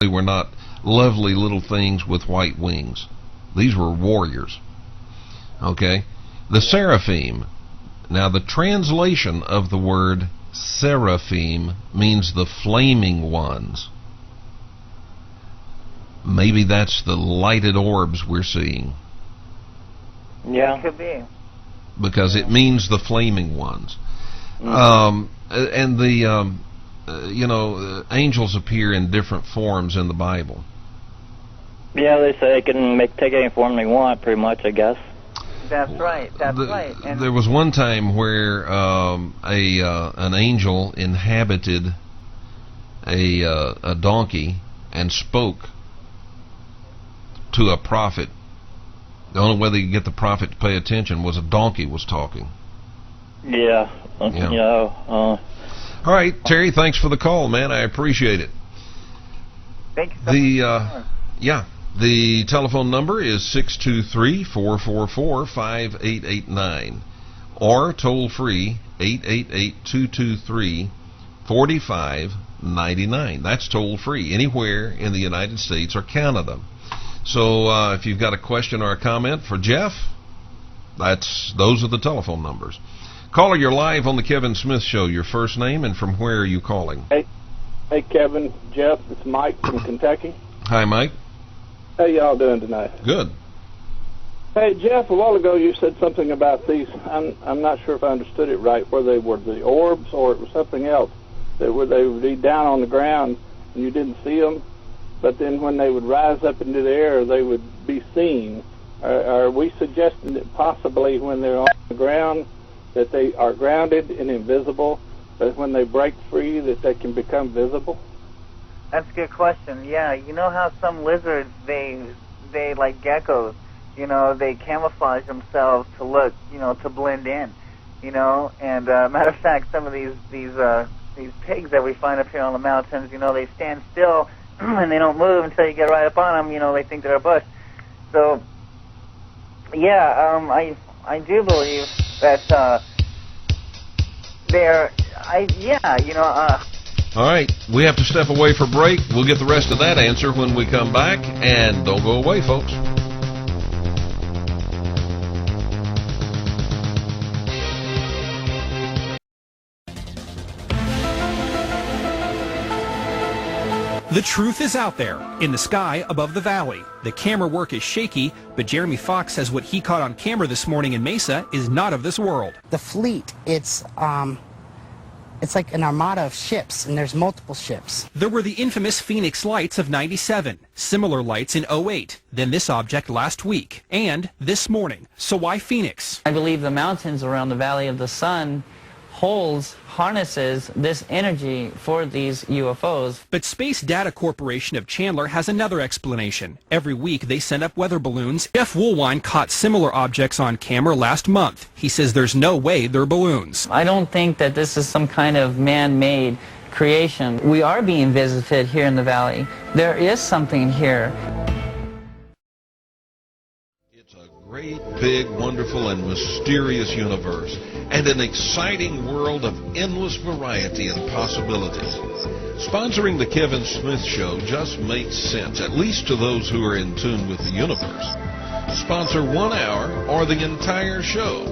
They were not lovely little things with white wings. These were warriors. Okay? The seraphim. Now, the translation of the word seraphim means the flaming ones. Maybe that's the lighted orbs we're seeing. Yeah, it could be. Because it means the flaming ones. And the, angels appear in different forms in the Bible. Yeah, they say they can take any form they want, pretty much, I guess. That's right. That's right. And there was one time where an angel inhabited a donkey and spoke to a prophet. The only way they could get the prophet to pay attention was a donkey was talking. Yeah. All right, Terry, thanks for the call, man. I appreciate it. Thank you so much. The telephone number is 623-444-5889 or toll free 888-223-4599. That's toll free anywhere in the United States or Canada. So if you've got a question or a comment for Jeff, those are the telephone numbers. Caller, you're live on the Kevin Smith Show. Your first name and from where are you calling? Hey Kevin, Jeff, it's Mike from Kentucky. Hi, Mike. How y'all doing tonight? Good. Hey, Jeff, a while ago you said something about these. I'm not sure if I understood it right, where they were the orbs or it was something else. They would be down on the ground and you didn't see them, but then when they would rise up into the air, they would be seen. Are we suggesting that possibly when they're on the ground that they are grounded and invisible, but when they break free that they can become visible? That's a good question. Yeah, you know how some lizards, they like geckos, they camouflage themselves to look, to blend in, and matter of fact, some of these pigs that we find up here on the mountains, they stand still and they don't move until you get right up on them, they think they're a bush. So, yeah, I do believe that all right, we have to step away for break. We'll get the rest of that answer when we come back, and don't go away, folks. The truth is out there, in the sky above the valley. The camera work is shaky, but Jeremy Fox says what he caught on camera this morning in Mesa is not of this world. The fleet, it's like an armada of ships, and there's multiple ships. There were the infamous Phoenix lights of '97, similar lights in '08, then this object last week, and this morning. So why Phoenix? I believe the mountains around the Valley of the Sun harnesses this energy for these UFOs. But Space Data Corporation of Chandler has another explanation. Every week they send up weather balloons. Jeff Woolwine caught similar objects on camera last month. He says there's no way they're balloons. I don't think that this is some kind of man-made creation. We are being visited here in the valley. There is something here. It's a great, big, wonderful, and mysterious universe, and an exciting world of endless variety and possibilities. Sponsoring the Kevin Smith Show just makes sense, at least to those who are in tune with the universe. Sponsor 1 hour or the entire show.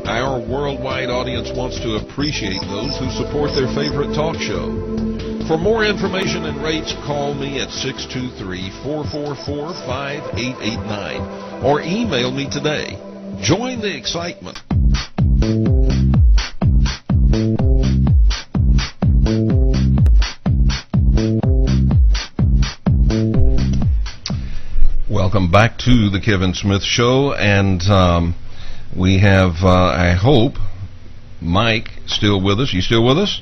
Our worldwide audience wants to appreciate those who support their favorite talk show. For more information and rates, call me at 623-444-5889 or email me today. Join the excitement. Welcome back to the Kevin Smith Show, and we have, I hope, Mike still with us. You still with us?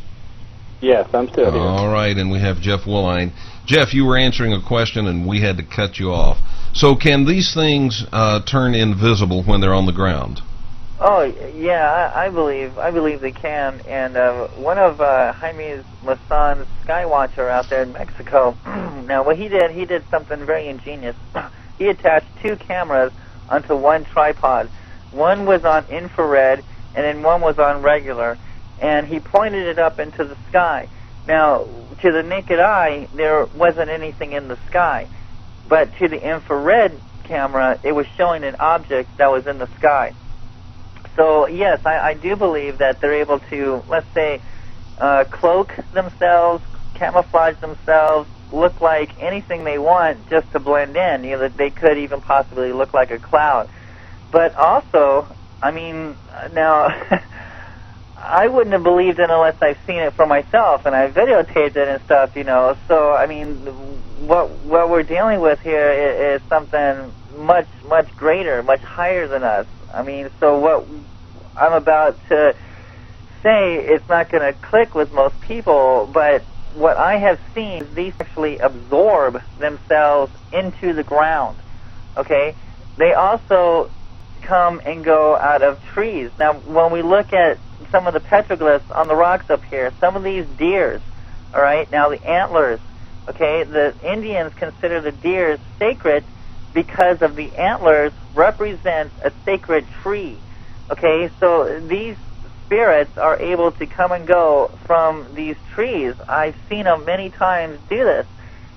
Yes, I'm still here. All right, and we have Jeff Woolwine. Jeff, you were answering a question, and we had to cut you off. So can these things turn invisible when they're on the ground? Oh, yeah, I believe they can. And one of Jaime Maussan's Skywatcher out there in Mexico, now what he did something very ingenious. He attached 2 cameras onto one tripod. One was on infrared, and then one was on regular. And he pointed it up into the sky. Now, to the naked eye, there wasn't anything in the sky. But to the infrared camera, it was showing an object that was in the sky. So, yes, I do believe that they're able to, let's say, cloak themselves, camouflage themselves, look like anything they want just to blend in. You know, that they could even possibly look like a cloud. But also, I mean, now, I wouldn't have believed it unless I've seen it for myself, and I videotaped it and stuff, you know. So, I mean, what we're dealing with here is something much, much greater, much higher than us. I mean, so what I'm about to say, it's not going to click with most people, but what I have seen is these actually absorb themselves into the ground, okay? They also come and go out of trees. Now, when we look at some of the petroglyphs on the rocks up here, some of these deers, all right, now the antlers, okay, the Indians consider the deers sacred because of the antlers represent a sacred tree, okay? So these spirits are able to come and go from these trees. I've seen them many times do this,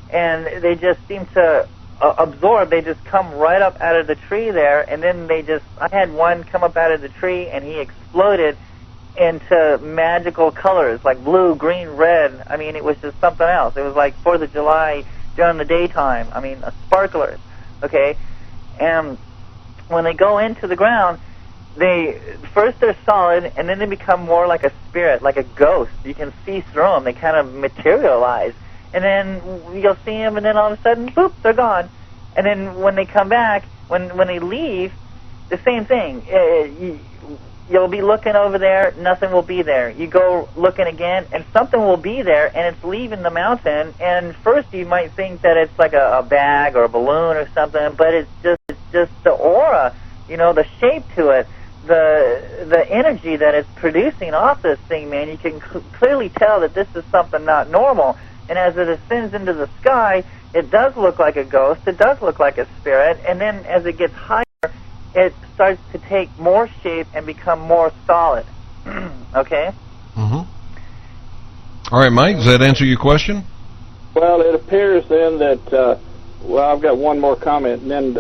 and they just seem to absorb. They just come right up out of the tree there, and then they just, I had one come up out of the tree, and he exploded into magical colors, like blue, green, red. I mean, it was just something else. It was like 4th of July during the daytime. I mean, sparklers, okay? And when they go into the ground, first they're solid, and then they become more like a spirit, like a ghost. You can see through them. They kind of materialize. And then you'll see them, and then all of a sudden, boop, they're gone. And then when they come back, when they leave, the same thing. You'll be looking over there, nothing will be there. You go looking again, and something will be there, and it's leaving the mountain. And first you might think that it's like a bag or a balloon or something, but it's just the aura, you know, the shape to it. The energy that it's producing off this thing, man, you can clearly tell that this is something not normal. And as it ascends into the sky, it does look like a ghost, it does look like a spirit, and then as it gets higher, it starts to take more shape and become more solid. Okay? Mm-hmm. All right, Mike, does that answer your question? Well, it appears then that, well, I've got one more comment and then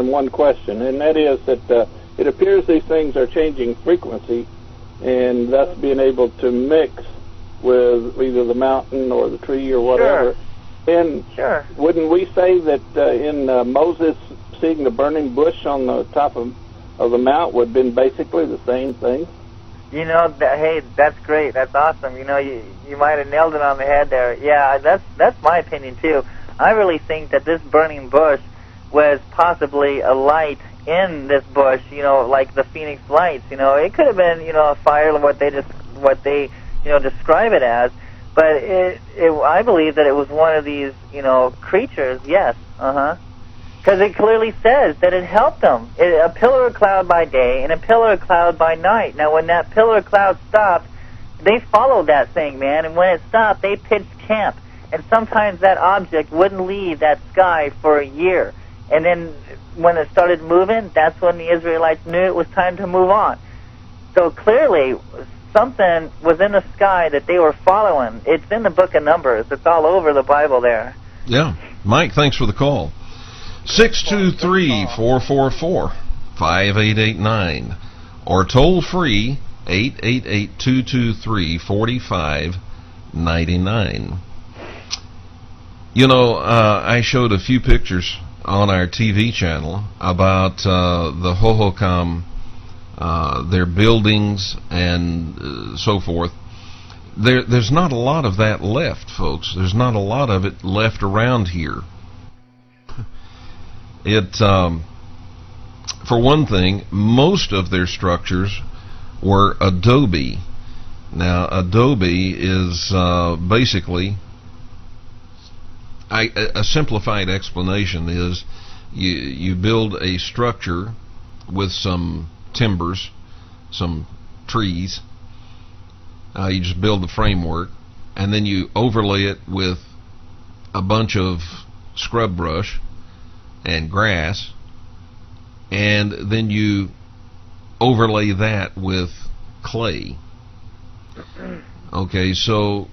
one question, and that is that it appears these things are changing frequency and thus being able to mix with either the mountain or the tree or whatever. Sure. And wouldn't we say that in Moses seeing the burning bush on the top of the mount would have been basically the same thing? You know, hey, that's great. That's awesome. You know, you might have nailed it on the head there. Yeah, that's my opinion too. I really think that this burning bush was possibly a light in this bush, you know, like the Phoenix Lights. You know, it could have been, you know, a fire, what they you know, describe it as, but I believe that it was one of these, you know, creatures. Yes, because it clearly says that it helped them. A pillar of cloud by day and a pillar of cloud by night. Now, when that pillar of cloud stopped, they followed that thing, man, and when it stopped, they pitched camp. And sometimes that object wouldn't leave that sky for a year. And then when it started moving, that's when the Israelites knew it was time to move on. So clearly, something was in the sky that they were following. It's in the book of Numbers. It's all over the Bible there. Yeah. Mike, thanks for the call. 623-444-5889 or toll free 888-223-4599. You know, I showed a few pictures on our TV channel about the Hohokam, their buildings and so forth. There's not a lot of that left, folks. There's not a lot of it left around here. For one thing, most of their structures were adobe. Now, adobe is basically, a simplified explanation is you build a structure with some timbers, some trees. You just build the framework, and then you overlay it with a bunch of scrub brush and grass, and then you overlay that with clay. Okay, so